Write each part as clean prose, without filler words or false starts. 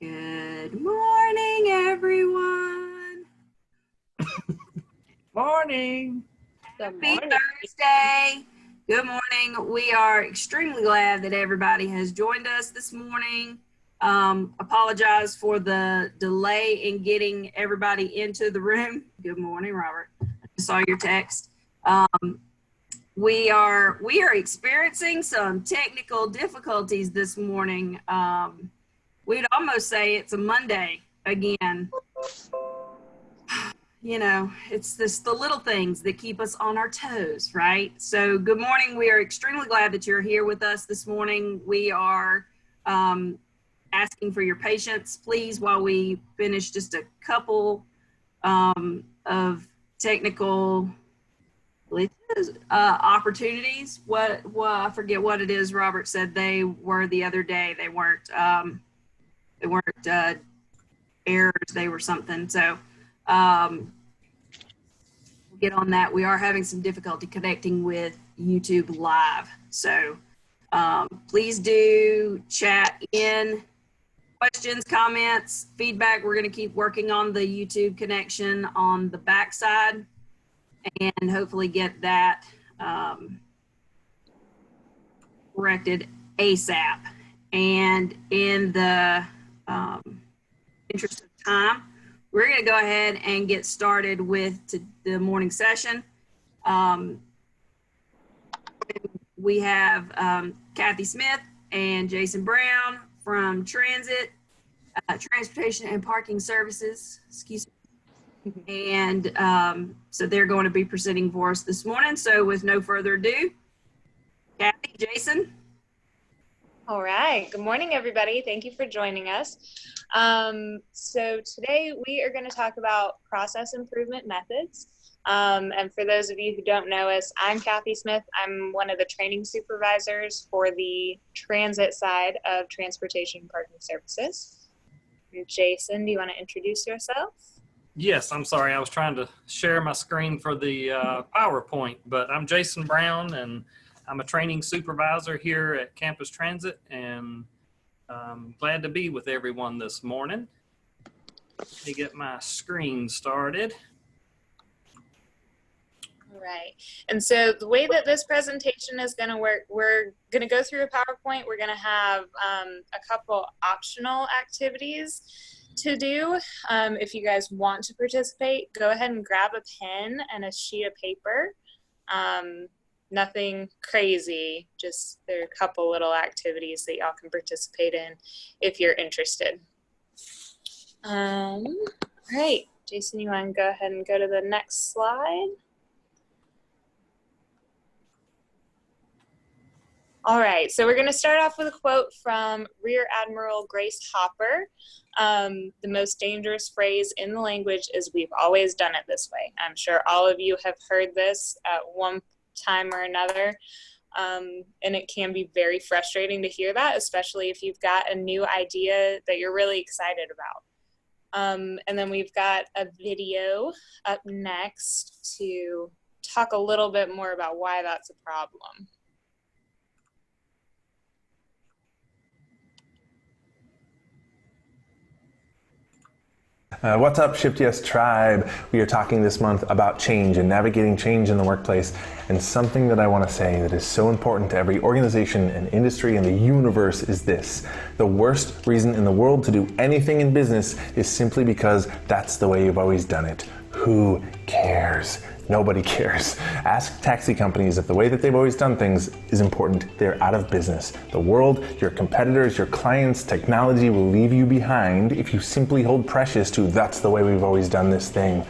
Good morning, everyone. Morning. Happy Thursday. Good morning. We are extremely glad that everybody has joined us this morning. Apologize for the delay in getting everybody into the room. Good morning, Robert. I just saw your text. We are experiencing some technical difficulties this morning. We'd almost say it's a Monday again. You know, it's the little things that keep us on our toes, right? So good morning. We are extremely glad that you're here with us this morning. We are asking for your patience, please, while we finish just a couple of technical opportunities. I forget what it is Robert said they were the other day. They weren't errors, they were something. So we'll get on that. We are having some difficulty connecting with YouTube Live. So please do chat in questions, comments, feedback. We're going to keep working on the YouTube connection on the backside and hopefully get that corrected ASAP. And in the interest of time, we're going to go ahead and get started with the morning session. We have Kathy Smith and Jason Brown from Transportation and Parking Services, excuse me. And so they're going to be presenting for us this morning. So with no further ado, Kathy, Jason. All right. Good morning, everybody. Thank you for joining us. So today we are going to talk about process improvement methods. And for those of you who don't know us, I'm Kathy Smith. I'm one of the training supervisors for the transit side of Transportation and Parking Services. And Jason, do you want to introduce yourself? Yes, I'm sorry. I was trying to share my screen for the PowerPoint, but I'm Jason Brown, and I'm a training supervisor here at Campus Transit, and I'm glad to be with everyone this morning. Let me get my screen started. All right. And so the way that this presentation is going to work, we're going to go through a PowerPoint. We're going to have a couple optional activities to do. If you guys want to participate, go ahead and grab a pen and a sheet of paper. Nothing crazy, just there are a couple little activities that y'all can participate in if you're interested. All right, Jason, you want to go ahead and go to the next slide? All right, so we're going to start off with a quote from Rear Admiral Grace Hopper. The most dangerous phrase in the language is "we've always done it this way." I'm sure all of you have heard this at one time or another, and it can be very frustrating to hear that, especially if you've got a new idea that you're really excited about. And then we've got a video up next to talk a little bit more about why that's a problem. What's up, ShiftYes Tribe? We are talking this month about change and navigating change in the workplace, and something that I want to say that is so important to every organization and industry in the universe is this: the worst reason in the world to do anything in business is simply because that's the way you've always done it. Who cares? Nobody cares. Ask taxi companies if the way that they've always done things is important. They're out of business. The world, your competitors, your clients, technology will leave you behind if you simply hold precious to "that's the way we've always done this thing."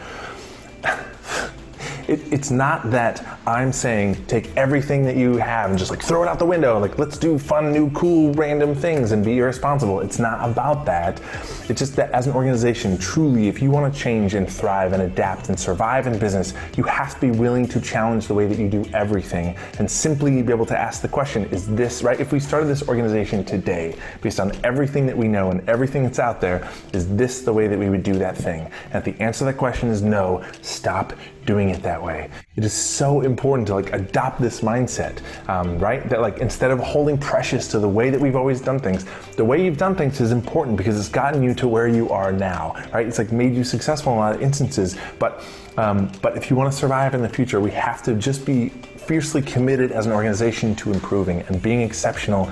It's not that I'm saying take everything that you have and just like throw it out the window, like let's do fun, new, cool, random things and be irresponsible. It's not about that. It's just that as an organization, truly, if you want to change and thrive and adapt and survive in business, you have to be willing to challenge the way that you do everything and simply be able to ask the question, is this right? If we started this organization today, based on everything that we know and everything that's out there, is this the way that we would do that thing? And if the answer to that question is no, stop doing it that way. It is so important important to like adopt this mindset, right? That like instead of holding precious to the way that we've always done things, the way you've done things is important because it's gotten you to where you are now, right? It's like made you successful in a lot of instances, but if you want to survive in the future, we have to just be fiercely committed as an organization to improving and being exceptional,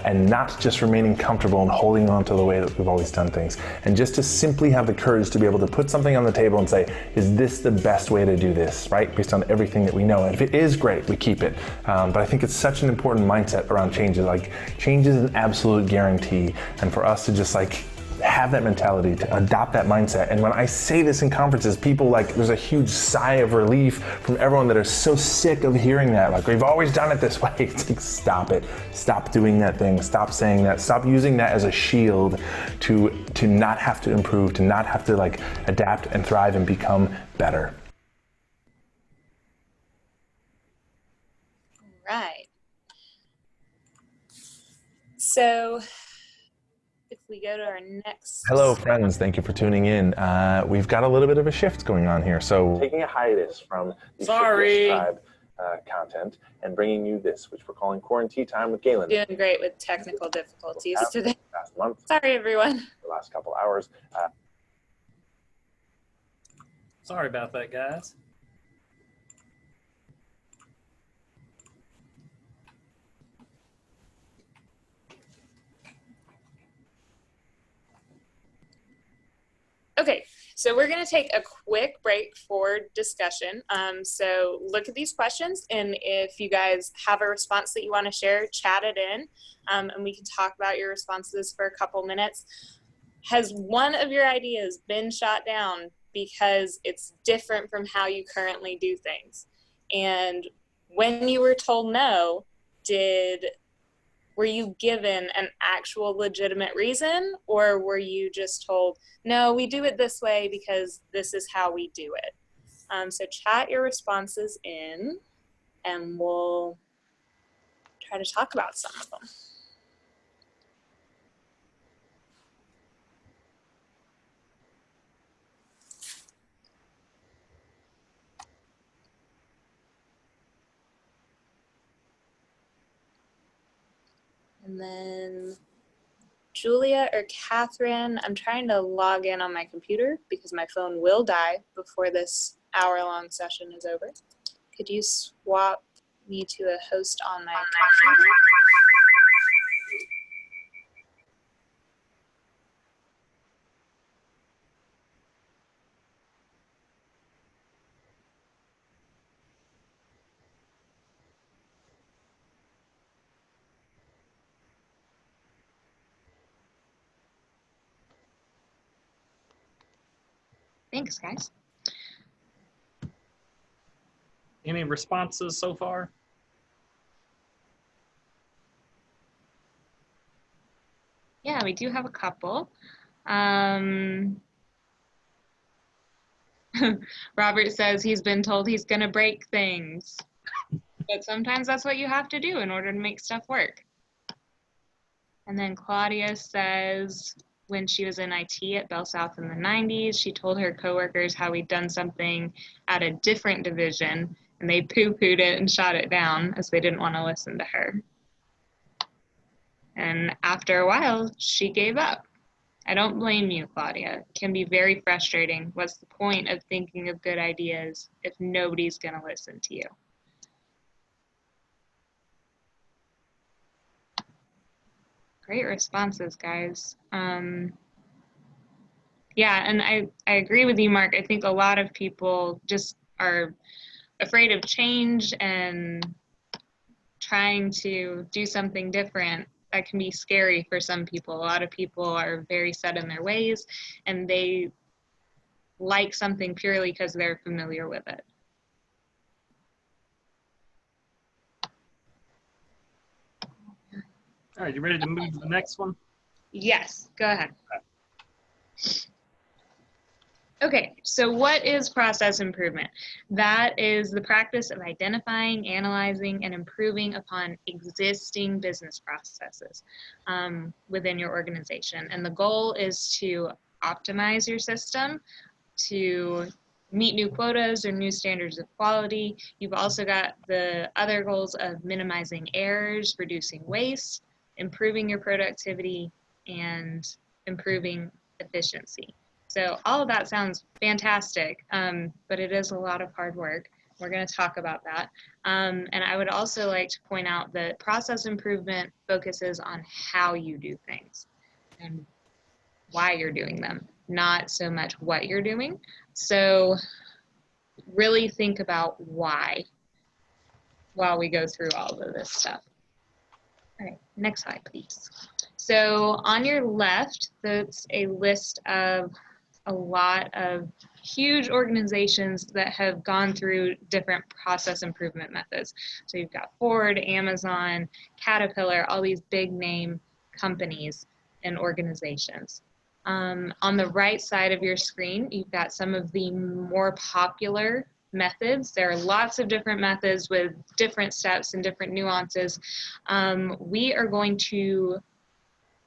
and not just remaining comfortable and holding on to the way that we've always done things. And just to simply have the courage to be able to put something on the table and say, is this the best way to do this, right? Based on everything that we know. And if it is, great, we keep it. But I think it's such an important mindset around change. Like, change is an absolute guarantee. And for us to just like have that mentality, to adopt that mindset. And when I say this in conferences, people like, there's a huge sigh of relief from everyone that are so sick of hearing that. Like, we've always done it this way. It's like, stop it. Stop doing that thing. Stop saying that. Stop using that as a shield to not have to improve, to not have to like adapt and thrive and become better. All right. So if we go to our next... Hello, friends. Thank you for tuning in. We've got a little bit of a shift going on here. So taking a hiatus from the Tribe content and bringing you this, which we're calling Quarantine Time with Galen. Doing great with technical difficulties today. Last month. Sorry, everyone. The last couple hours. Sorry about that, guys. Okay, so we're going to take a quick break for discussion. So look at these questions, and if you guys have a response that you want to share, chat it in, and we can talk about your responses for a couple minutes. Has one of your ideas been shot down because it's different from how you currently do things? And when you were told no, were you given an actual legitimate reason, or were you just told, no, we do it this way because this is how we do it? So chat your responses in, and we'll try to talk about some of them. And then Julia or Kathryn, I'm trying to log in on my computer because my phone will die before this hour-long session is over. Could you swap me to a host on my computer? Thanks, guys. Any responses so far? Yeah, we do have a couple. Robert says he's been told he's going to break things. But sometimes that's what you have to do in order to make stuff work. And then Claudia says when she was in IT at Bell South in the 90s, she told her coworkers how we'd done something at a different division, and they poo-pooed it and shot it down as they didn't want to listen to her. And after a while, she gave up. I don't blame you, Claudia. It can be very frustrating. What's the point of thinking of good ideas if nobody's going to listen to you? Great responses, guys. Yeah, and I agree with you, Mark. I think a lot of people just are afraid of change and trying to do something different. That can be scary for some people. A lot of people are very set in their ways, and they like something purely because they're familiar with it. All right, you ready to move to the next one? Yes, go ahead. Okay, so what is process improvement? That is the practice of identifying, analyzing, and improving upon existing business processes within your organization. And the goal is to optimize your system, to meet new quotas or new standards of quality. You've also got the other goals of minimizing errors, reducing waste, improving your productivity, and improving efficiency. So all of that sounds fantastic, but it is a lot of hard work. We're going to talk about that. And I would also like to point out that process improvement focuses on how you do things and why you're doing them, not so much what you're doing. So really think about why while we go through all of this stuff. All right, next slide, please. So on your left, that's a list of a lot of huge organizations that have gone through different process improvement methods. So you've got Ford, Amazon, Caterpillar, all these big name companies and organizations. On the right side of your screen, you've got some of the more popular methods. There are lots of different methods with different steps and different nuances. We are going to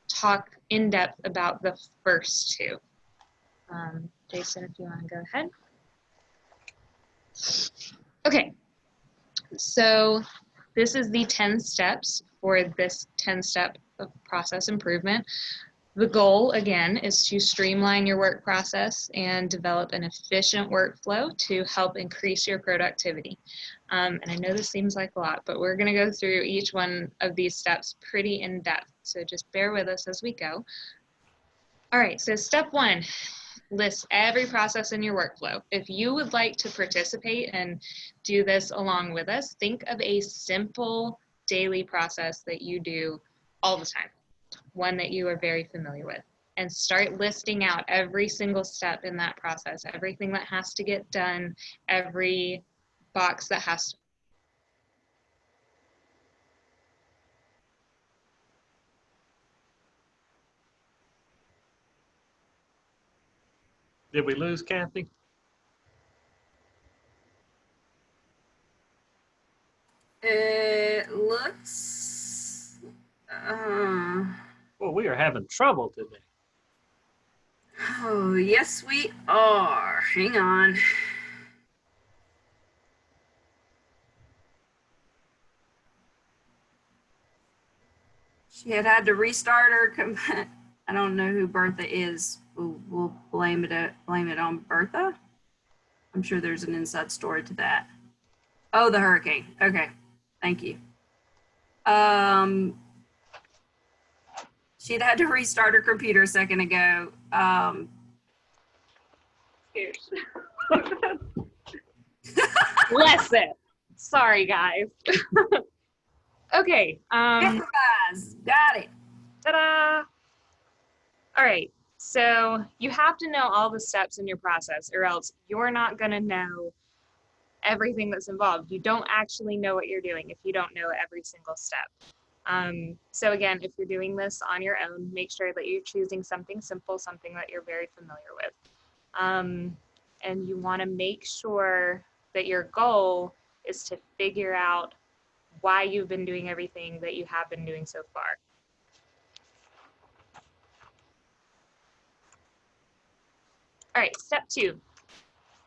talk in depth about the first two. Jason, if you want to go ahead. Okay, so this is the 10 steps for this 10-step of process improvement. The goal, again, is to streamline your work process and develop an efficient workflow to help increase your productivity. And I know this seems like a lot, but we're going to go through each one of these steps pretty in depth. So just bear with us as we go. All right, so step one, list every process in your workflow. If you would like to participate and do this along with us, think of a simple daily process that you do all the time, one that you are very familiar with, and start listing out every single step in that process, everything that has to get done, every box that has to. Did we lose Kathy? It looks, Well, we are having trouble today. oh, yes, we are. Hang on. She had to restart her. I don't know who Bertha is. We'll blame it on Bertha. I'm sure there's an inside story to that. Oh, the hurricane. Okay, thank you. She'd had to restart her computer a second ago. Bless it. Sorry, guys. Okay. Improvise. Got it. Ta-da! All right, so you have to know all the steps in your process or else you're not gonna know everything that's involved. You don't actually know what you're doing if you don't know every single step. So again, if you're doing this on your own, make sure that you're choosing something simple, something that you're very familiar with. And you wanna make sure that your goal is to figure out why you've been doing everything that you have been doing so far. All right, step two,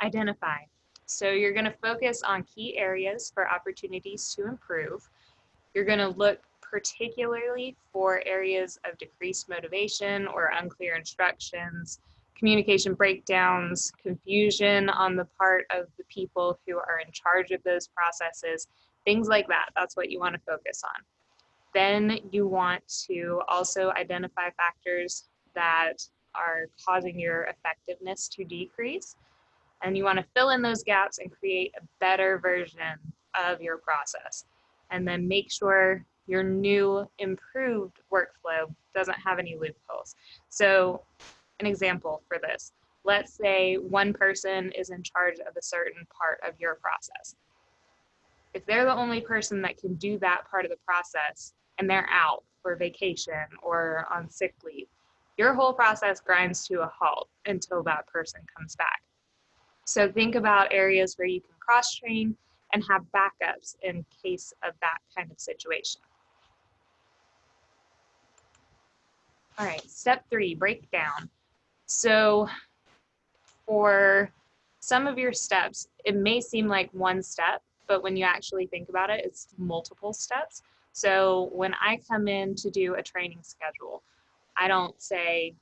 identify. So you're gonna focus on key areas for opportunities to improve. You're gonna look particularly for areas of decreased motivation or unclear instructions, communication breakdowns, confusion on the part of the people who are in charge of those processes, things like that. That's what you wanna focus on. Then you want to also identify factors that are causing your effectiveness to decrease. And you want to fill in those gaps and create a better version of your process. And then make sure your new improved workflow doesn't have any loopholes. So an example for this, let's say one person is in charge of a certain part of your process. If they're the only person that can do that part of the process and they're out for vacation or on sick leave, your whole process grinds to a halt until that person comes back. So think about areas where you can cross-train and have backups in case of that kind of situation. All right, step three, breakdown. So for some of your steps, it may seem like one step, but when you actually think about it, it's multiple steps. So when I come in to do a training schedule, I don't say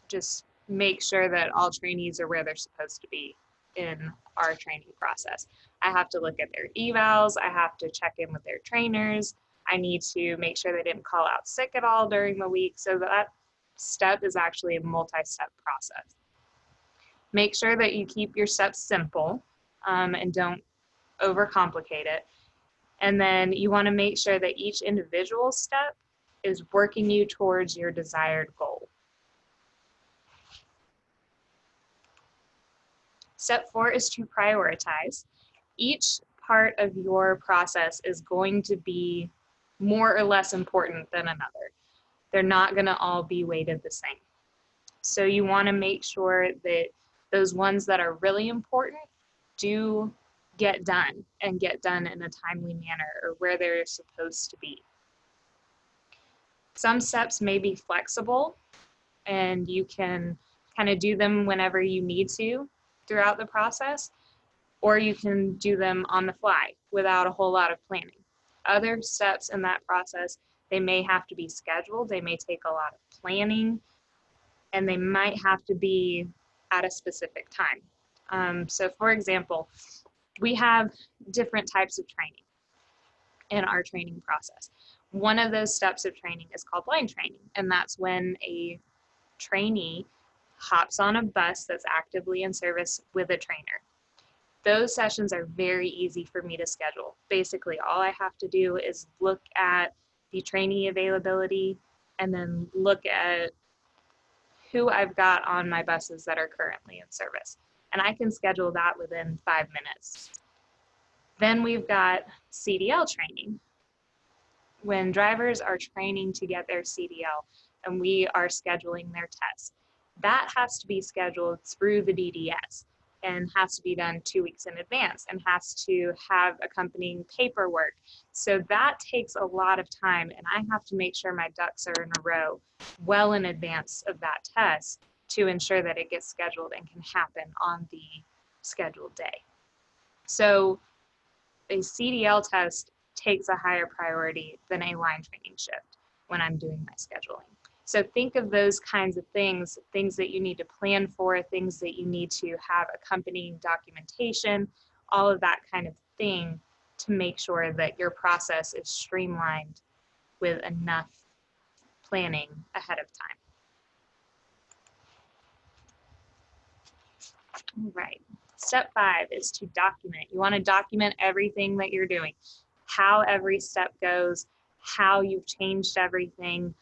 just make sure that all trainees are where they're supposed to be in our training process. I have to look at their evals. I have to check in with their trainers. I need to make sure they didn't call out sick at all during the week. So that step is actually a multi-step process. Make sure that you keep your steps simple and don't overcomplicate it. And then you want to make sure that each individual step is working you towards your desired goal. Step 4 is to prioritize. Each part of your process is going to be more or less important than another. They're not going to all be weighted the same. So you want to make sure that those ones that are really important do get done and get done in a timely manner or where they're supposed to be. Some steps may be flexible and you can kind of do them whenever you need to throughout the process, or you can do them on the fly without a whole lot of planning. Other steps in that process, they may have to be scheduled, they may take a lot of planning, and they might have to be at a specific time. So for example, we have different types of training in our training process. One of those steps of training is called line training, and that's when a trainee hops on a bus that's actively in service with a trainer. Those sessions are very easy for me to schedule. Basically, all I have to do is look at the trainee availability and then look at who I've got on my buses that are currently in service. And I can schedule that within 5 minutes. Then we've got CDL training. When drivers are training to get their CDL and we are scheduling their tests, that has to be scheduled through the DDS and has to be done 2 weeks in advance and has to have accompanying paperwork. So that takes a lot of time, and I have to make sure my ducks are in a row well in advance of that test to ensure that it gets scheduled and can happen on the scheduled day. So a CDL test takes a higher priority than a line training shift when I'm doing my scheduling. So think of those kinds of things that you need to plan for, things that you need to have accompanying documentation, all of that kind of thing to make sure that your process is streamlined with enough planning ahead of time. All right, step 5 is to document. You want to document everything that you're doing, how every step goes, how you've changed everything.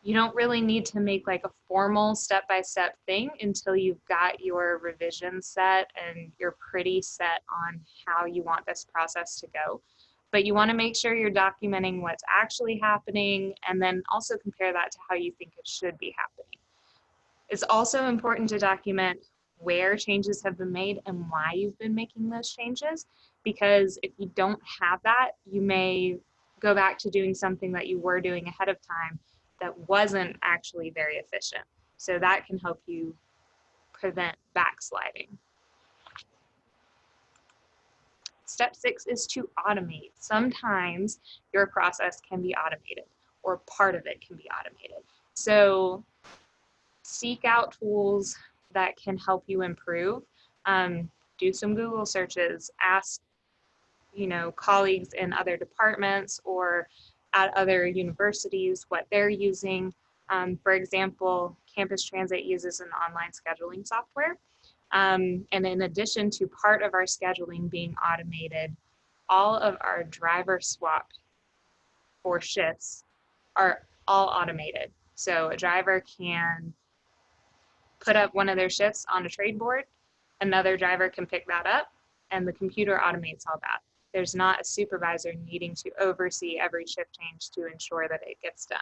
You don't really need to make like a formal step-by-step thing until you've got your revision set and you're pretty set on how you want this process to go. But you want to make sure you're documenting what's actually happening and then also compare that to how you think it should be happening. It's also important to document where changes have been made and why you've been making those changes, because if you don't have that, you may go back to doing something that you were doing ahead of time that wasn't actually very efficient. So that can help you prevent backsliding. Step 6 is to automate. Sometimes your process can be automated or part of it can be automated. So seek out tools that can help you improve. Do some Google searches, ask colleagues in other departments or at other universities what they're using. For example, Campus Transit uses an online scheduling software. And in addition to part of our scheduling being automated, all of our driver swap for shifts are all automated. So a driver can put up one of their shifts on a trade board, another driver can pick that up, and the computer automates all that. There's not a supervisor needing to oversee every shift change to ensure that it gets done.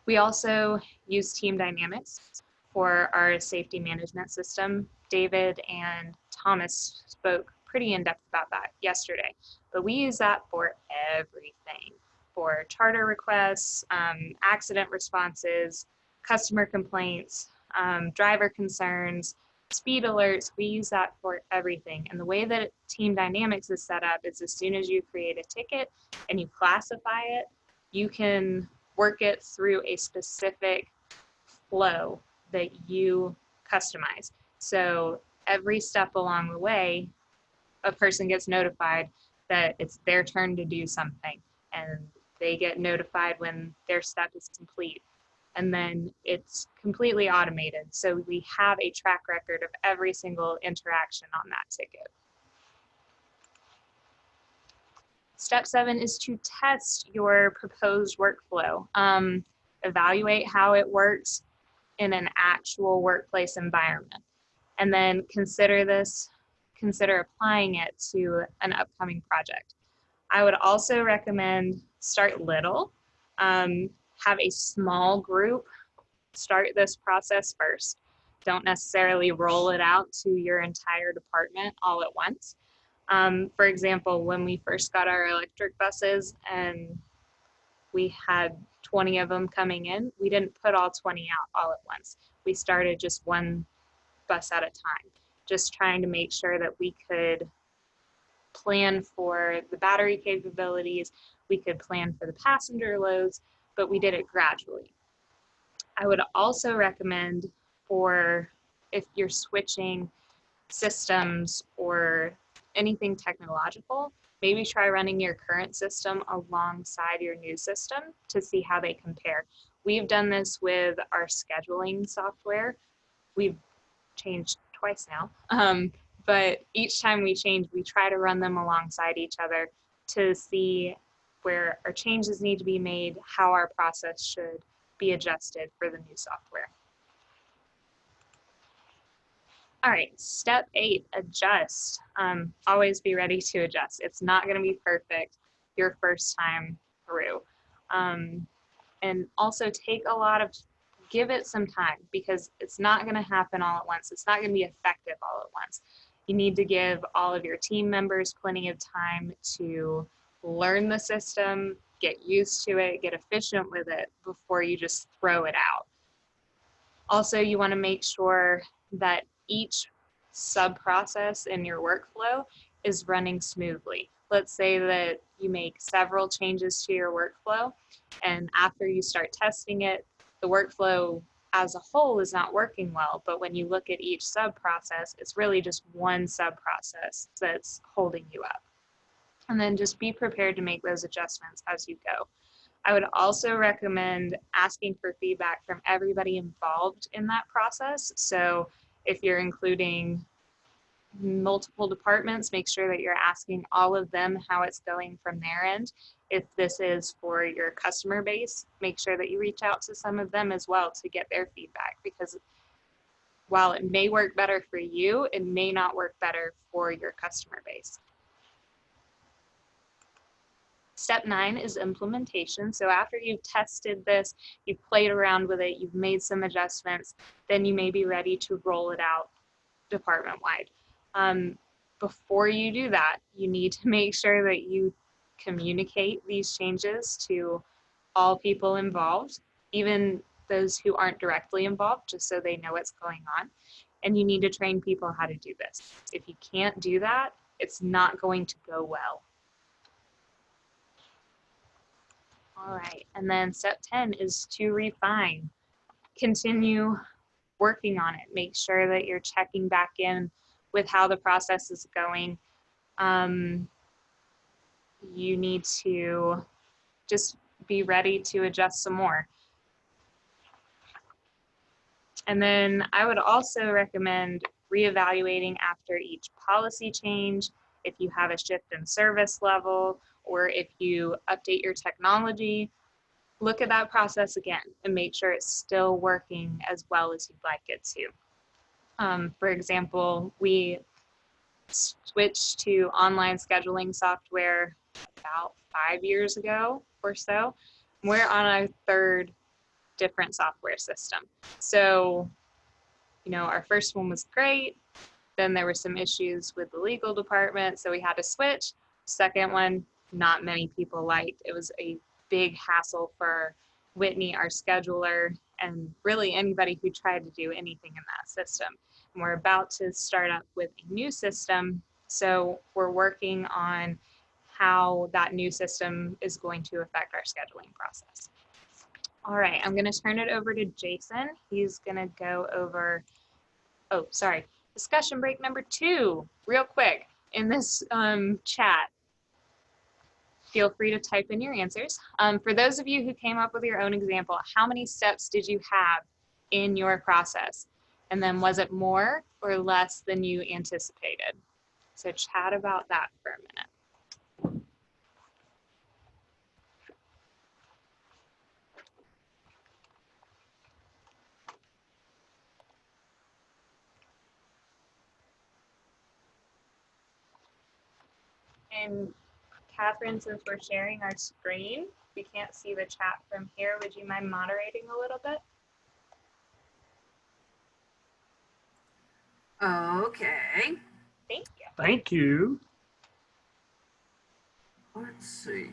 We also use Team Dynamics for our safety management system. David and Thomas spoke pretty in depth about that yesterday, but we use that for everything, for charter requests, accident responses, customer complaints, driver concerns, Speed alerts, we use that for everything. And the way that Team Dynamics is set up is as soon as you create a ticket and you classify it, you can work it through a specific flow that you customize. So every step along the way, a person gets notified that it's their turn to do something, and they get notified when their step is complete. And then it's completely automated. So we have a track record of every single interaction on that ticket. Step 7 is to test your proposed workflow. Evaluate how it works in an actual workplace environment. And then consider applying it to an upcoming project. I would also recommend start little. Have a small group start this process first. Don't necessarily roll it out to your entire department all at once. For example, when we first got our electric buses and we had 20 of them coming in, we didn't put all 20 out all at once. We started just one bus at a time, just trying to make sure that we could plan for the battery capabilities, we could plan for the passenger loads, but we did it gradually. I would also recommend for if you're switching systems or anything technological, maybe try running your current system alongside your new system to see how they compare. We've done this with our scheduling software. We've changed twice now, but each time we change, we try to run them alongside each other to see where our changes need to be made, how our process should be adjusted for the new software. All right, step 8, adjust. Always be ready to adjust. It's not going to be perfect your first time through. And also give it some time, because it's not going to happen all at once. It's not going to be effective all at once. You need to give all of your team members plenty of time to learn the system, get used to it, get efficient with it before you just throw it out. Also, you want to make sure that each sub-process in your workflow is running smoothly. Let's say that you make several changes to your workflow, and after you start testing it, the workflow as a whole is not working well, but when you look at each sub-process, it's really just one sub-process that's holding you up. And then just be prepared to make those adjustments as you go. I would also recommend asking for feedback from everybody involved in that process. So if you're including multiple departments, make sure that you're asking all of them how it's going from their end. If this is for your customer base, make sure that you reach out to some of them as well to get their feedback, because while it may work better for you, it may not work better for your customer base. Step 9 is implementation. So after you've tested this, you've played around with it, you've made some adjustments, then you may be ready to roll it out department-wide. Before you do that, you need to make sure that you communicate these changes to all people involved, even those who aren't directly involved, just so they know what's going on. And you need to train people how to do this. If you can't do that, it's not going to go well. All right, and then step 10 is to refine. Continue working on it. Make sure that you're checking back in with how the process is going. You need to just be ready to adjust some more. And then I would also recommend reevaluating after each policy change, if you have a shift in service level, or if you update your technology, look at that process again and make sure it's still working as well as you'd like it to. For example, we switched to online scheduling software about 5 years ago or so. We're on our 3rd different software system. So, our first one was great. Then there were some issues with the legal department, so we had to switch. Second one, not many people liked. It was a big hassle for Whitney, our scheduler, and really anybody who tried to do anything in that system. And we're about to start up with a new system, so we're working on how that new system is going to affect our scheduling process. All right, I'm going to turn it over to Jason. He's going to go over, oh, sorry, discussion break number 2, real quick, in this chat. Feel free to type in your answers. For those of you who came up with your own example, how many steps did you have in your process? And then was it more or less than you anticipated? So chat about that for a minute. And Kathryn, since we're sharing our screen, we can't see the chat from here. Would you mind moderating a little bit? Okay. Thank you. Thank you. Let's see.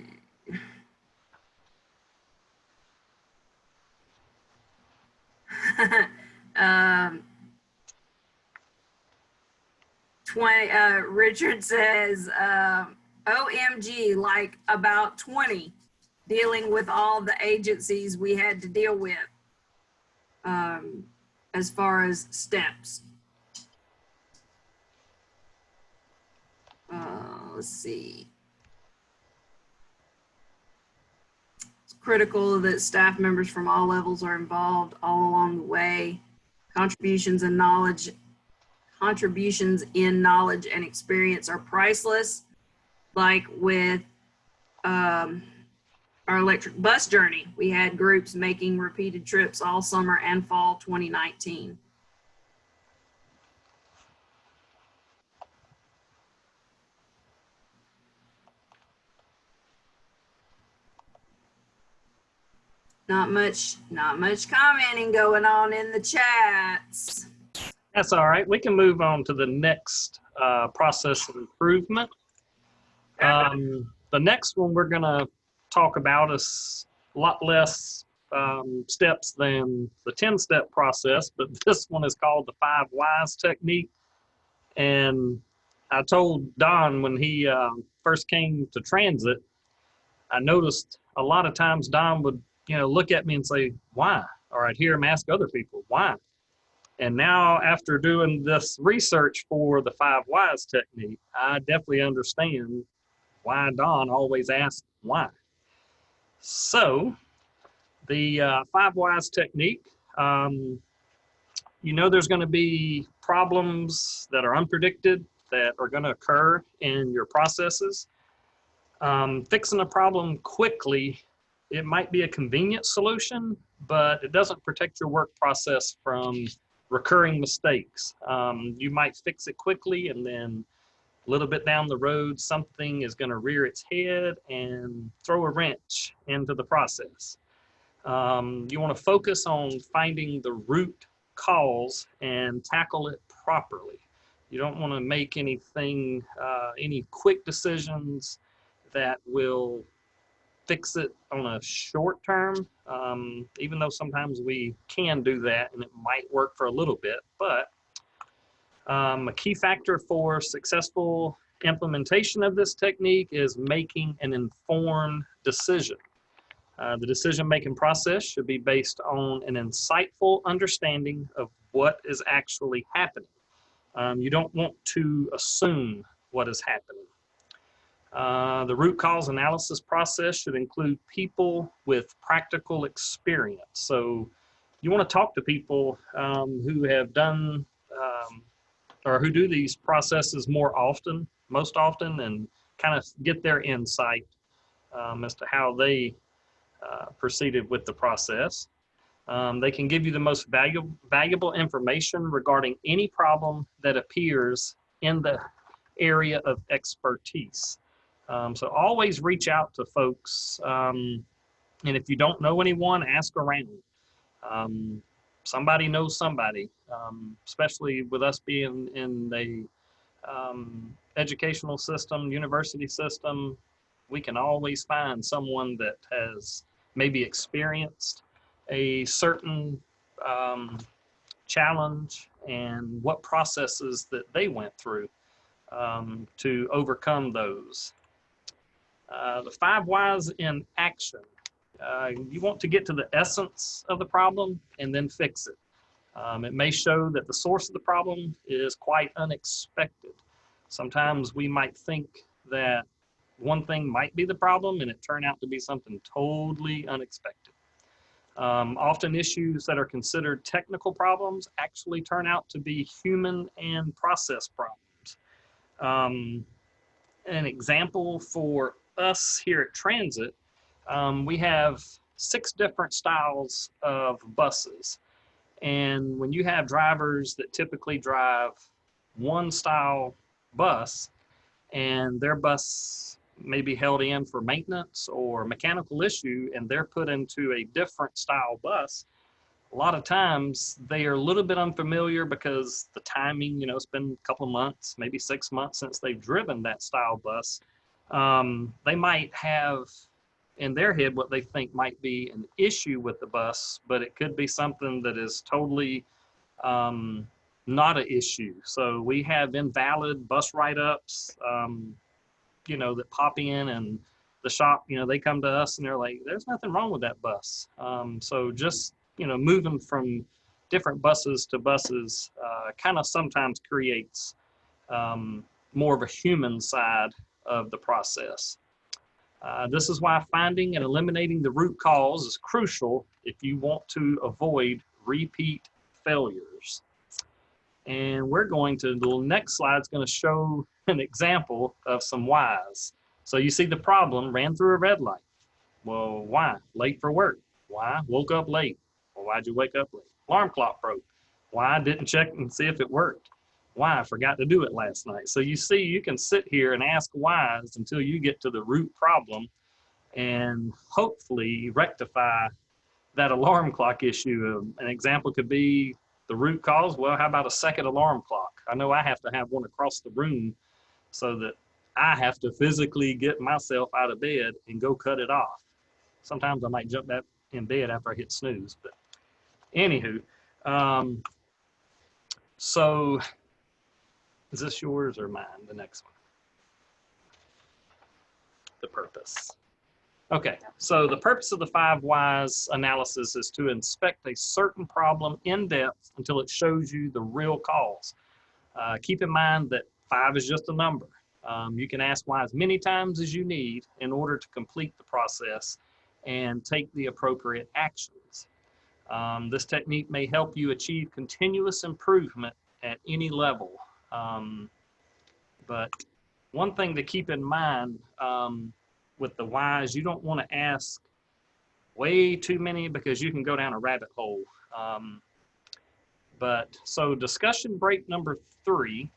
um, 20. Richard says, "OMG, like about 20, dealing with all the agencies we had to deal with, as far as steps." Let's see. It's critical that staff members from all levels are involved all along the way. Contributions in knowledge and experience are priceless. Like with our electric bus journey, we had groups making repeated trips all summer and fall 2019. Not much commenting going on in the chats. That's all right. We can move on to the next process of improvement. The next one we're going to talk about is a lot less steps than the 10-step process, but this one is called the 5 whys technique. And I told Don when he first came to transit, I noticed a lot of times Don would, look at me and say, "Why?" Or I'd hear him ask other people, "Why?" And now after doing this research for the 5 whys technique, I definitely understand why Don always asks why. So the 5 whys technique, there's going to be problems that are unpredicted that are going to occur in your processes. Fixing a problem quickly, it might be a convenient solution, but it doesn't protect your work process from recurring mistakes. You might fix it quickly, and then a little bit down the road, something is going to rear its head and throw a wrench into the process. You want to focus on finding the root cause and tackle it properly. You don't want to make anything, any quick decisions that will fix it on a short term, even though sometimes we can do that and it might work for a little bit. But a key factor for successful implementation of this technique is making an informed decision. The decision-making process should be based on an insightful understanding of what is actually happening. You don't want to assume what is happening. The root cause analysis process should include people with practical experience. So you want to talk to people who have done or who do these processes most often, and kind of get their insight as to how they proceeded with the process. They can give you the most valuable information regarding any problem that appears in the area of expertise. So always reach out to folks, and if you don't know anyone, ask around. Somebody knows somebody, especially with us being in the educational system, university system. We can always find someone that has maybe experienced a certain challenge and what processes that they went through to overcome those. The 5 whys in action. You want to get to the essence of the problem and then fix it. It may show that the source of the problem is quite unexpected. Sometimes we might think that one thing might be the problem and it turned out to be something totally unexpected. Often issues that are considered technical problems actually turn out to be human and process problems. An example for us here at Transit, we have 6 different styles of buses. And when you have drivers that typically drive one style bus and their bus may be held in for maintenance or mechanical issue and they're put into a different style bus, a lot of times they are a little bit unfamiliar because the timing, you know, it's been a couple of months, maybe 6 months since they've driven that style bus. They might have in their head what they think might be an issue with the bus, but it could be something that is totally not an issue. So we have invalid bus write-ups, you know, that pop in, and the shop, you know, they come to us and they're like, there's nothing wrong with that bus. So just, you know, moving from different buses to buses kind of sometimes creates more of a human side of the process. This is why finding and eliminating the root cause is crucial if you want to avoid repeat failures. And we're going to, the next slide is going to show an example of some whys. So you see the problem, ran through a red light. Well, why? Late for work. Why? Woke up late. Well, why'd you wake up late? Alarm clock broke. Why? Didn't check and see if it worked. Why? I forgot to do it last night. So you see, you can sit here and ask whys until you get to the root problem and hopefully rectify that alarm clock issue. An example could be the root cause. Well, how about a second alarm clock? I know I have to have one across the room so that I have to physically get myself out of bed and go cut it off. Sometimes I might jump back in bed after I hit snooze, but anywho, so is this yours or mine, the next one? The purpose. Okay, so the purpose of the 5 whys analysis is to inspect a certain problem in depth until it shows you the real cause. Keep in mind that 5 is just a number. You can ask why as many times as you need in order to complete the process and take the appropriate actions. This technique may help you achieve continuous improvement at any level. But one thing to keep in mind with the whys, you don't want to ask way too many because you can go down a rabbit hole. But so discussion break number 3.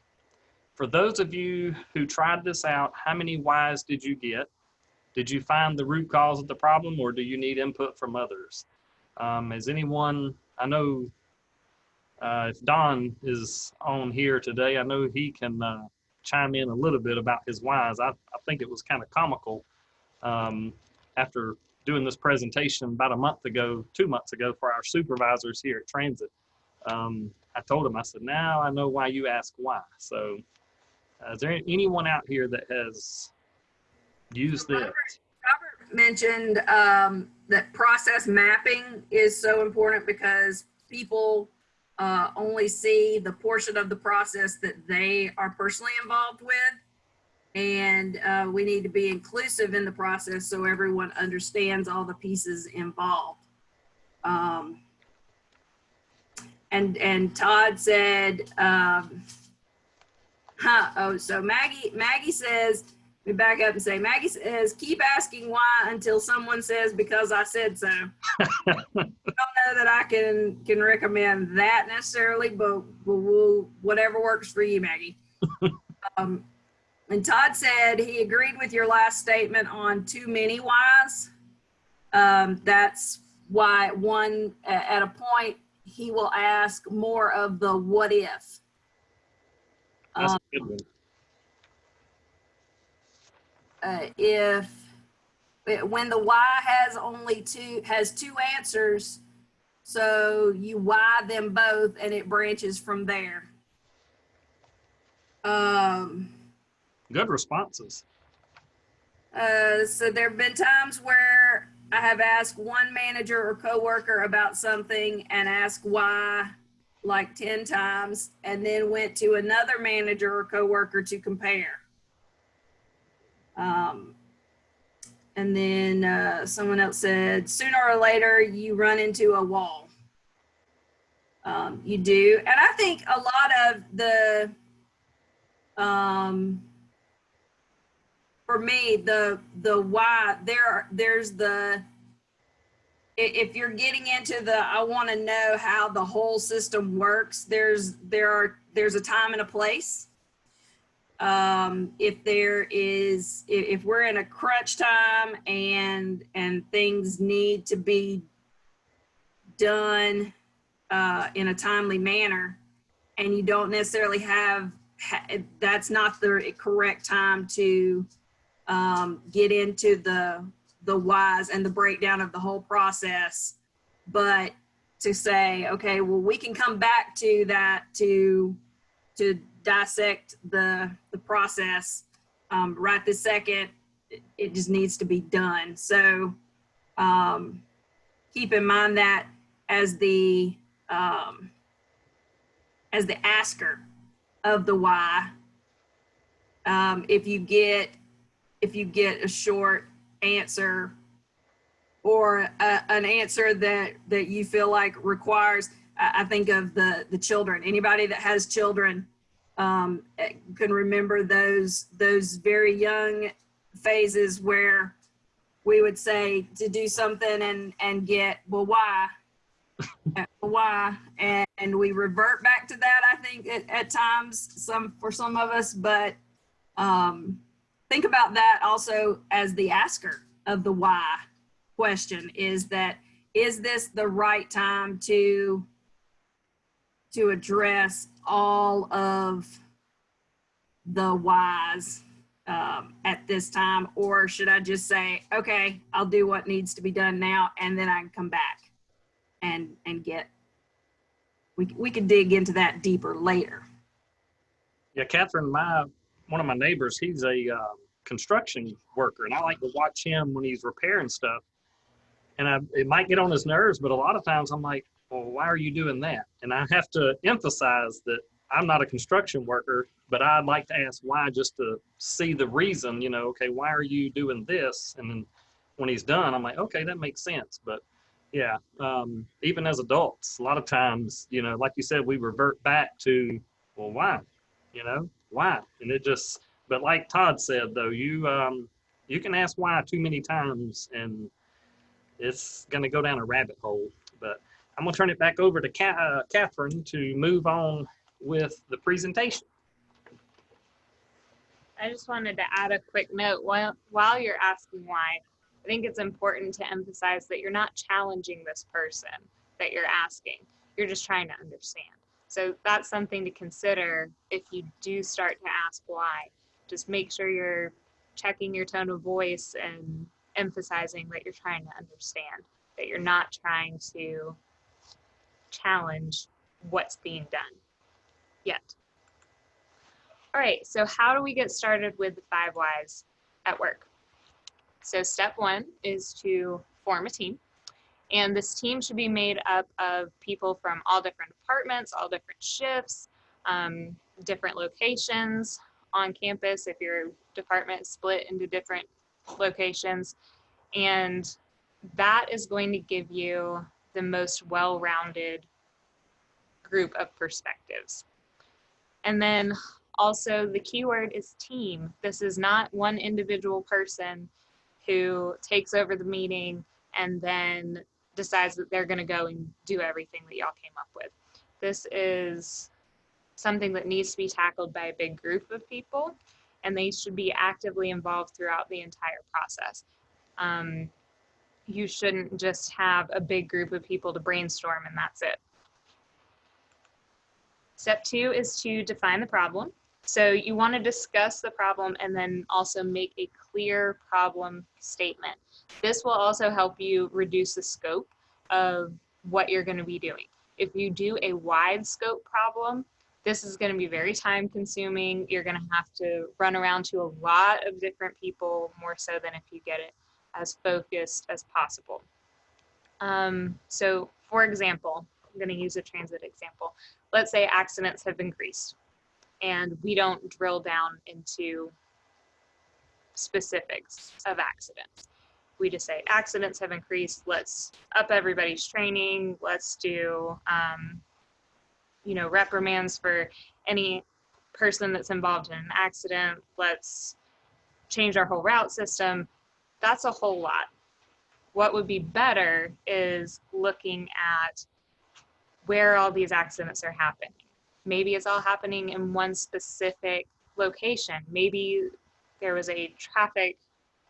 For those of you who tried this out, how many whys did you get? Did you find the root cause of the problem, or do you need input from others? Has anyone, I know if Don is on here today, I know he can chime in a little bit about his whys. I think it was kind of comical after doing this presentation about a month ago, 2 months ago for our supervisors here at Transit. I told him, I said, now I know why you ask why. So is there anyone out here that has used this? Robert mentioned that process mapping is so important because people only see the portion of the process that they are personally involved with. And we need to be inclusive in the process so everyone understands all the pieces involved. And Todd said, so Maggie says, let me back up and say, Maggie says, keep asking why until someone says, because I said so. I don't know that I can recommend that necessarily, but we'll whatever works for you, Maggie. And Todd said he agreed with your last statement on too many whys. That's why at a point, he will ask more of the what if. That's a good one. If when the why has two answers, so you why them both and it branches from there. Good responses. So there have been times where I have asked one manager or coworker about something and asked why like 10 times, and then went to another manager or coworker to compare. And then someone else said, sooner or later you run into a wall. You do. And I think a lot of the, for me, the why, there's the, if you're getting into the, I want to know how the whole system works, there's a time and a place. If we're in a crunch time and things need to be done in a timely manner, and you don't necessarily that's not the correct time to get into the whys and the breakdown of the whole process, but to say, okay, well, we can come back to that to dissect the process right this second. It just needs to be done. So keep in mind that as the asker of the why, if you get a short answer or an answer that you feel like requires, I think of the children. Anybody that has children can remember those very young phases where we would say to do something and get, well, why? Why? And we revert back to that, I think, at times, for some of us, but think about that also as the asker of the why question, is this the right time to address all of the whys at this time, or should I just say, okay, I'll do what needs to be done now, and then I can come back and get, we could dig into that deeper later. Yeah, Kathryn, one of my neighbors, he's a construction worker, and I like to watch him when he's repairing stuff. And it might get on his nerves, but a lot of times I'm like, well, why are you doing that? And I have to emphasize that I'm not a construction worker, but I'd like to ask why, just to see the reason, okay, why are you doing this? And then when he's done, I'm like, okay, that makes sense. But yeah, even as adults, a lot of times, like you said, we revert back to, well, why? Why? And it just, but like Todd said, though, you can ask why too many times and it's going to go down a rabbit hole. But I'm going to turn it back over to Kathryn to move on with the presentation. I just wanted to add a quick note. While you're asking why, I think it's important to emphasize that you're not challenging this person that you're asking. You're just trying to understand. So that's something to consider if you do start to ask why. Just make sure you're checking your tone of voice and emphasizing that you're trying to understand, that you're not trying to challenge what's being done yet. All right, so how do we get started with the 5 whys at work? So step 1 is to form a team. And this team should be made up of people from all different departments, all different shifts, different locations on campus if your department is split into different locations. And that is going to give you the most well-rounded group of perspectives. And then also the keyword is team. This is not one individual person who takes over the meeting and then decides that they're going to go and do everything that y'all came up with. This is something that needs to be tackled by a big group of people, and they should be actively involved throughout the entire process. You shouldn't just have a big group of people to brainstorm and that's it. Step 2 is to define the problem. So you want to discuss the problem and then also make a clear problem statement. This will also help you reduce the scope of what you're going to be doing. If you do a wide scope problem, this is going to be very time consuming. You're going to have to run around to a lot of different people, more so than if you get it as focused as possible. So for example, I'm going to use a transit example. Let's say accidents have increased and we don't drill down into specifics of accidents. We just say accidents have increased, let's up everybody's training, let's do reprimands for any person that's involved in an accident, let's change our whole route system. That's a whole lot. What would be better is looking at where all these accidents are happening. Maybe it's all happening in one specific location. Maybe there was a traffic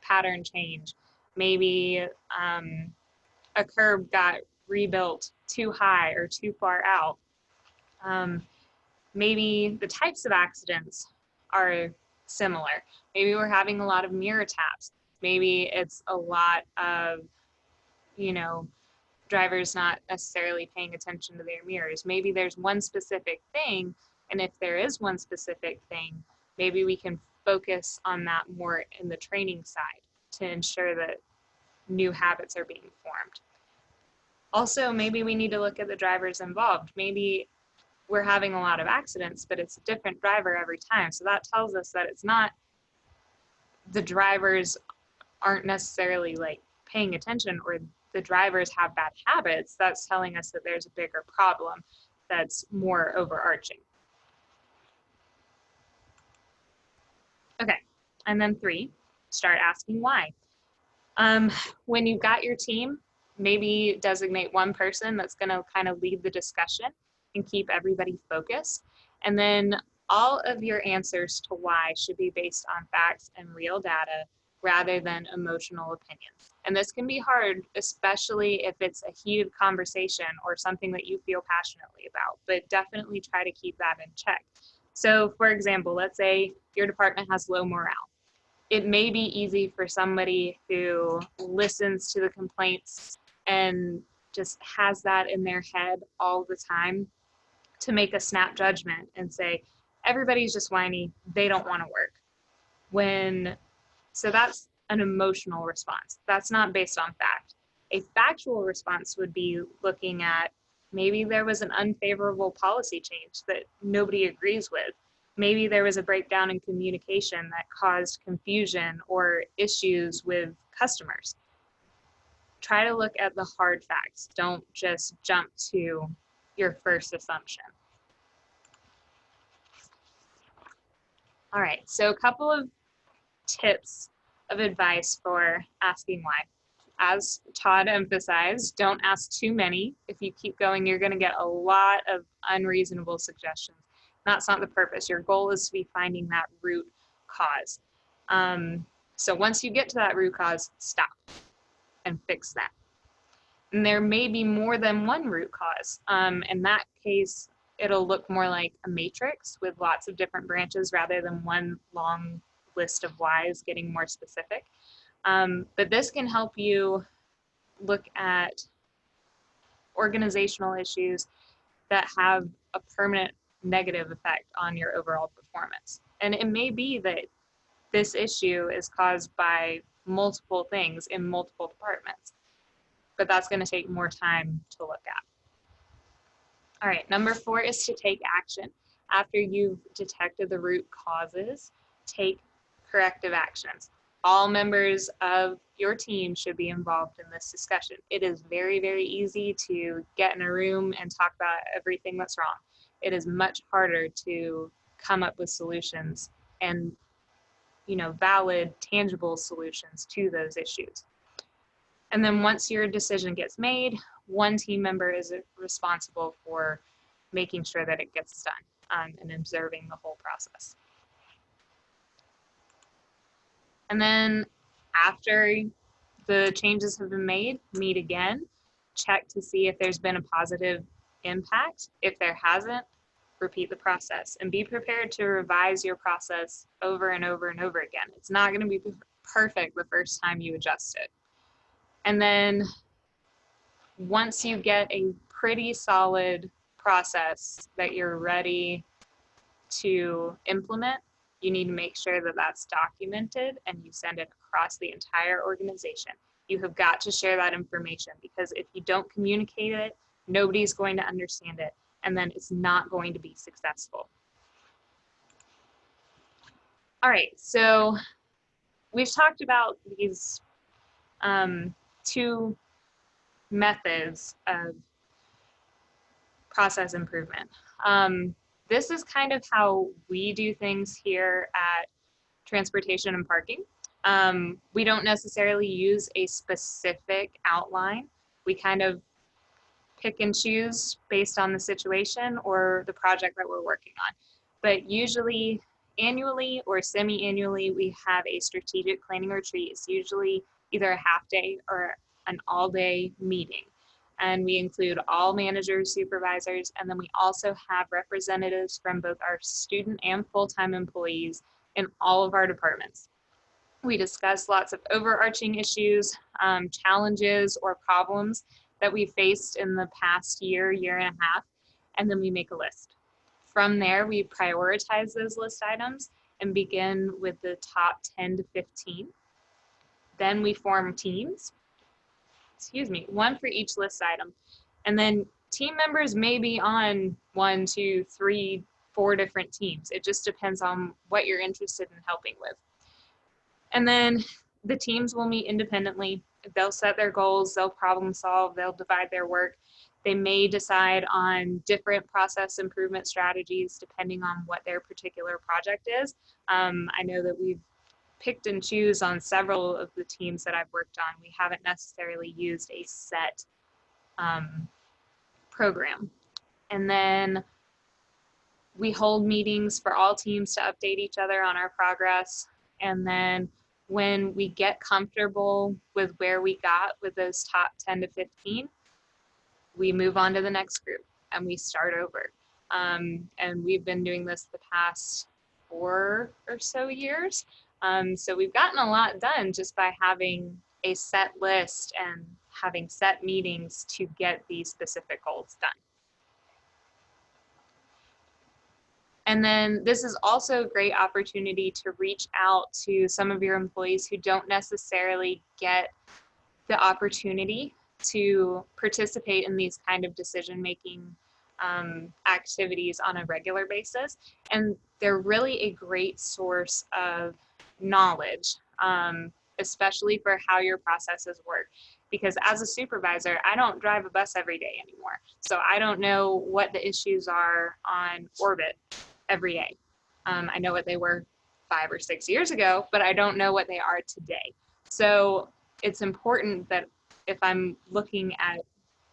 pattern change. Maybe a curb got rebuilt too high or too far out. Maybe the types of accidents are similar. Maybe we're having a lot of mirror taps. Maybe it's a lot of, drivers not necessarily paying attention to their mirrors. Maybe there's one specific thing, and if there is one specific thing, maybe we can focus on that more in the training side to ensure that new habits are being formed. Also, maybe we need to look at the drivers involved. Maybe we're having a lot of accidents, but it's a different driver every time. So that tells us that it's not the drivers aren't necessarily like paying attention or the drivers have bad habits. That's telling us that there's a bigger problem that's more overarching. Okay, and then 3, start asking why. When you've got your team, maybe designate one person that's going to kind of lead the discussion and keep everybody focused. And then all of your answers to why should be based on facts and real data rather than emotional opinions. And this can be hard, especially if it's a heated conversation or something that you feel passionately about, but definitely try to keep that in check. So for example, let's say your department has low morale. It may be easy for somebody who listens to the complaints and just has that in their head all the time to make a snap judgment and say, everybody's just whiny, they don't want to work. So that's an emotional response. That's not based on fact. A factual response would be looking at maybe there was an unfavorable policy change that nobody agrees with. Maybe there was a breakdown in communication that caused confusion or issues with customers. Try to look at the hard facts. Don't just jump to your first assumption. All right, so a couple of tips of advice for asking why. As Todd emphasized, don't ask too many. If you keep going, you're going to get a lot of unreasonable suggestions. That's not the purpose. Your goal is to be finding that root cause. So once you get to that root cause, stop and fix that. And there may be more than one root cause. In that case, it'll look more like a matrix with lots of different branches rather than one long list of whys getting more specific. But this can help you look at organizational issues that have a permanent negative effect on your overall performance. And it may be that this issue is caused by multiple things in multiple departments, but that's going to take more time to look at. All right, number 4 is to take action. After you've detected the root causes, take corrective actions. All members of your team should be involved in this discussion. It is very, very easy to get in a room and talk about everything that's wrong. It is much harder to come up with solutions and, valid, tangible solutions to those issues. And then once your decision gets made, one team member is responsible for making sure that it gets done and observing the whole process. And then after the changes have been made, meet again, check to see if there's been a positive impact. If there hasn't, repeat the process, and be prepared to revise your process over and over and over again. It's not going to be perfect the first time you adjust it. And then once you get a pretty solid process that you're ready to implement, you need to make sure that that's documented and you send it across the entire organization. You have got to share that information, because if you don't communicate it, nobody's going to understand it, and then it's not going to be successful. All right, so we've talked about these two methods of process improvement. This is kind of how we do things here at Transportation and Parking. We don't necessarily use a specific outline. We kind of pick and choose based on the situation or the project that we're working on. But usually annually or semi-annually, we have a strategic planning retreat. It's usually either a half day or an all-day meeting. And we include all managers, supervisors, and then we also have representatives from both our student and full-time employees in all of our departments. We discuss lots of overarching issues, challenges, or problems that we faced in the past year, year and a half, and then we make a list. From there, we prioritize those list items and begin with the top 10 to 15. Then we form teams, one for each list item. And then team members may be on 1, 2, 3, 4 different teams. It just depends on what you're interested in helping with. And then the teams will meet independently. They'll set their goals, they'll problem solve, they'll divide their work. They may decide on different process improvement strategies depending on what their particular project is. I know that we've picked and choose on several of the teams that I've worked on. We haven't necessarily used a set program. And then we hold meetings for all teams to update each other on our progress. And then when we get comfortable with where we got with those top 10 to 15, we move on to the next group and we start over. And we've been doing this the past 4 or so years. So we've gotten a lot done just by having a set list and having set meetings to get these specific goals done. And then this is also a great opportunity to reach out to some of your employees who don't necessarily get the opportunity to participate in these kind of decision-making activities on a regular basis. And they're really a great source of knowledge, especially for how your processes work. Because as a supervisor, I don't drive a bus every day anymore. So I don't know what the issues are on Orbit every day. I know what they were 5 or 6 years ago, but I don't know what they are today. So it's important that if I'm looking at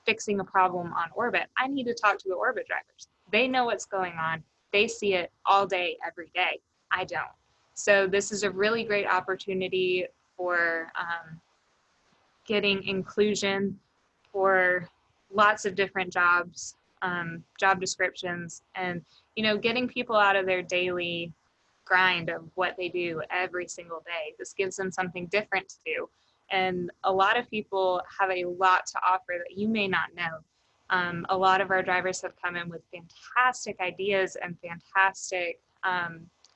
fixing a problem on Orbit, I need to talk to the Orbit drivers. They know what's going on. They see it all day, every day. I don't. So this is a really great opportunity for getting inclusion for lots of different jobs, job descriptions, and getting people out of their daily grind of what they do every single day. This gives them something different to do. And a lot of people have a lot to offer that you may not know. A lot of our drivers have come in with fantastic ideas and fantastic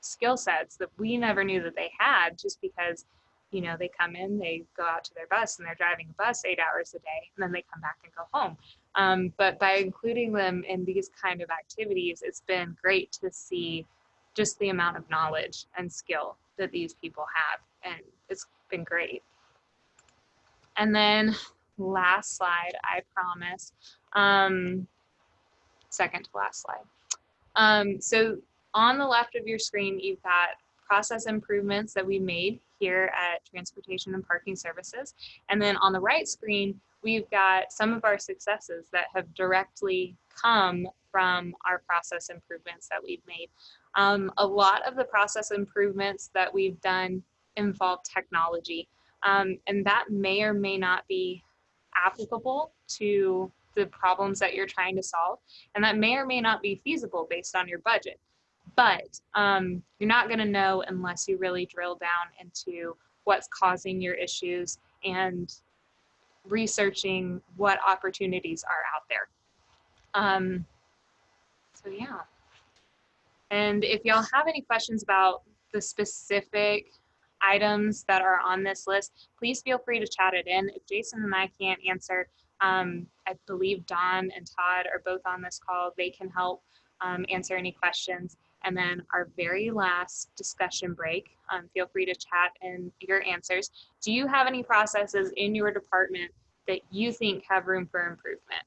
skill sets that we never knew that they had, just because they come in, they go out to their bus and they're driving a bus 8 hours a day, and then they come back and go home. But by including them in these kind of activities, it's been great to see just the amount of knowledge and skill that these people have, and it's been great. And then last slide, I promise, second to last slide. So on the left of your screen, you've got process improvements that we made here at Transportation and Parking Services. And then on the right screen, we've got some of our successes that have directly come from our process improvements that we've made. A lot of the process improvements that we've done involve technology, and that may or may not be applicable to the problems that you're trying to solve. And that may or may not be feasible based on your budget. But you're not going to know unless you really drill down into what's causing your issues and researching what opportunities are out there. So yeah. And if y'all have any questions about the specific items that are on this list, please feel free to chat it in. If Jason and I can't answer, I believe Don and Todd are both on this call. They can help answer any questions. And then our very last discussion break, feel free to chat in your answers. Do you have any processes in your department that you think have room for improvement?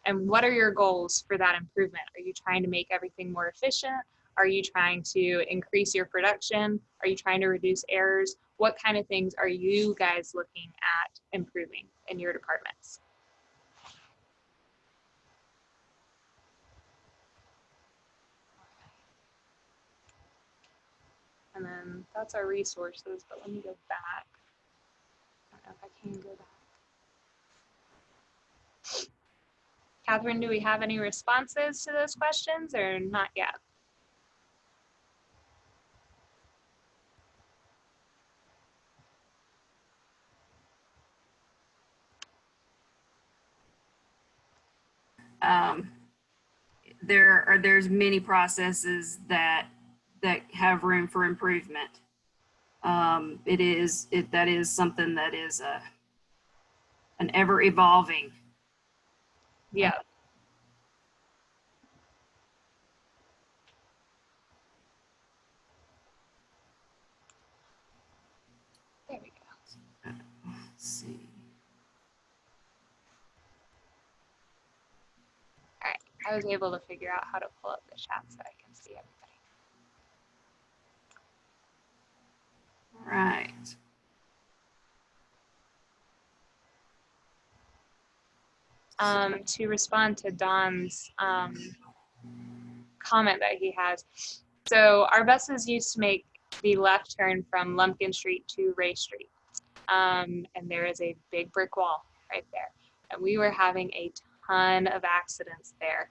And what are your goals for that improvement? Are you trying to make everything more efficient? Are you trying to increase your production? Are you trying to reduce errors? What kind of things are you guys looking at improving in your departments? And then that's our resources, but let me go back. I don't know if I can go back. Kathryn, do we have any responses to those questions or not yet? There's many processes that have room for improvement. That is something that is an ever evolving. Yeah. There we go. Let's see. All right, I was able to figure out how to pull up the chat so I can see everybody. All right. To respond to Don's comment that he has. So our buses used to make the left turn from Lumpkin Street to Ray Street. And there is a big brick wall right there. And we were having a ton of accidents there,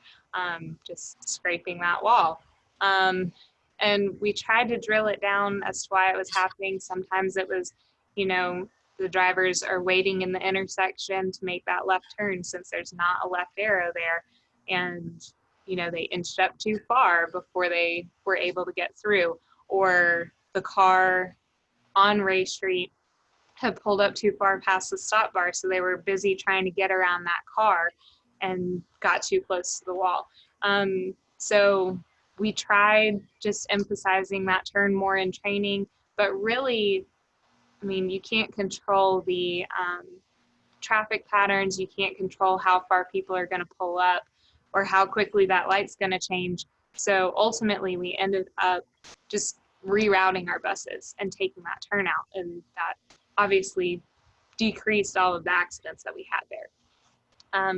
just scraping that wall. And we tried to drill it down as to why it was happening. Sometimes it was, you know, the drivers are waiting in the intersection to make that left turn since there's not a left arrow there. And, you know, they inched up too far before they were able to get through. Or the car on Ray Street had pulled up too far past the stop bar, so they were busy trying to get around that car and got too close to the wall. So we tried just emphasizing that turn more in training, but really, I mean, you can't control the traffic patterns. You can't control how far people are going to pull up or how quickly that light's going to change. So ultimately, we ended up just rerouting our buses and taking that turn out, and that obviously decreased all of the accidents that we had there.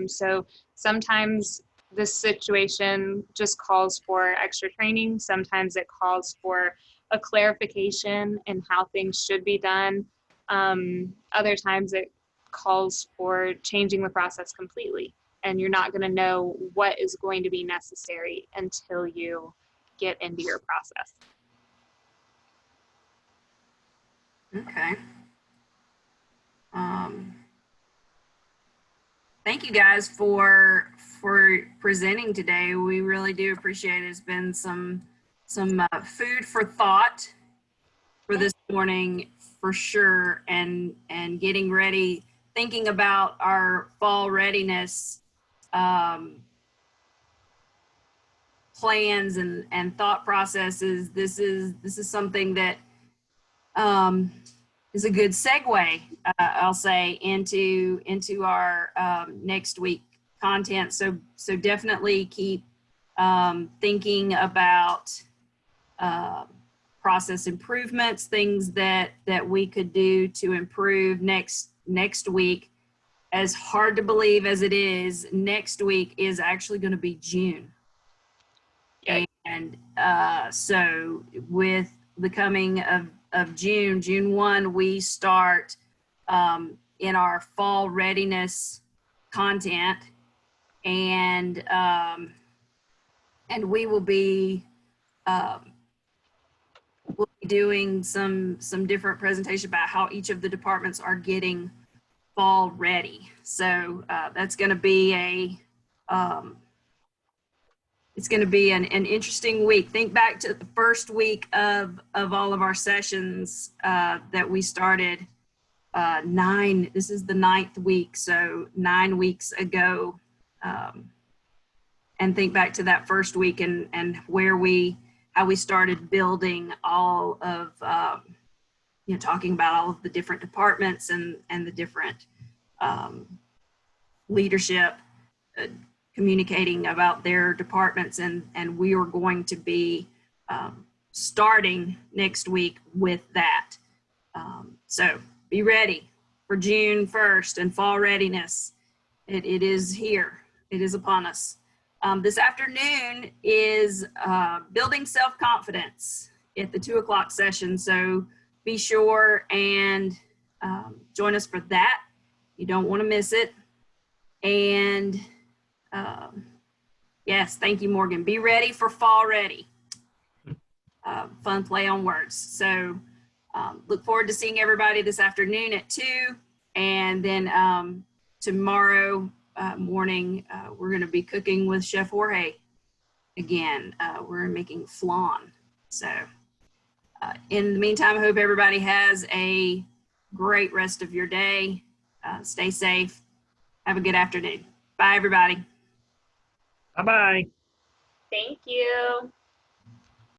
So sometimes this situation just calls for extra training. Sometimes it calls for a clarification in how things should be done. Other times it calls for changing the process completely, and you're not going to know what is going to be necessary until you get into your process. Okay. Thank you guys for presenting today. We really do appreciate it. It's been some food for thought for this morning for sure, and getting ready, thinking about our fall readiness plans and thought processes. This is something that is a good segue, I'll say, into our next week content. So definitely keep thinking about process improvements, things that we could do to improve next week. As hard to believe as it is, next week is actually going to be June. Yeah. And so with the coming of June 1, we start in our fall readiness content, and we will be we'll be doing some different presentation about how each of the departments are getting fall ready. So that's going to be it's going to be an interesting week. Think back to the first week of all of our sessions that we started this is the 9th week, so 9 weeks ago. And think back to that first week and how we started building all of, talking about all of the different departments and the different leadership, communicating about their departments, and we are going to be starting next week with that. So be ready for June 1st and fall readiness. It is here. It is upon us. This afternoon is building self-confidence at the 2 o'clock session. So be sure and join us for that. You don't want to miss it. And yes, thank you, Morgan. Be ready for fall ready. Fun play on words. So look forward to seeing everybody this afternoon at 2. And then tomorrow morning, we're going to be cooking with Chef Jorge again. We're making flan. So in the meantime, I hope everybody has a great rest of your day. Stay safe. Have a good afternoon. Bye, everybody. Bye-bye. Thank you.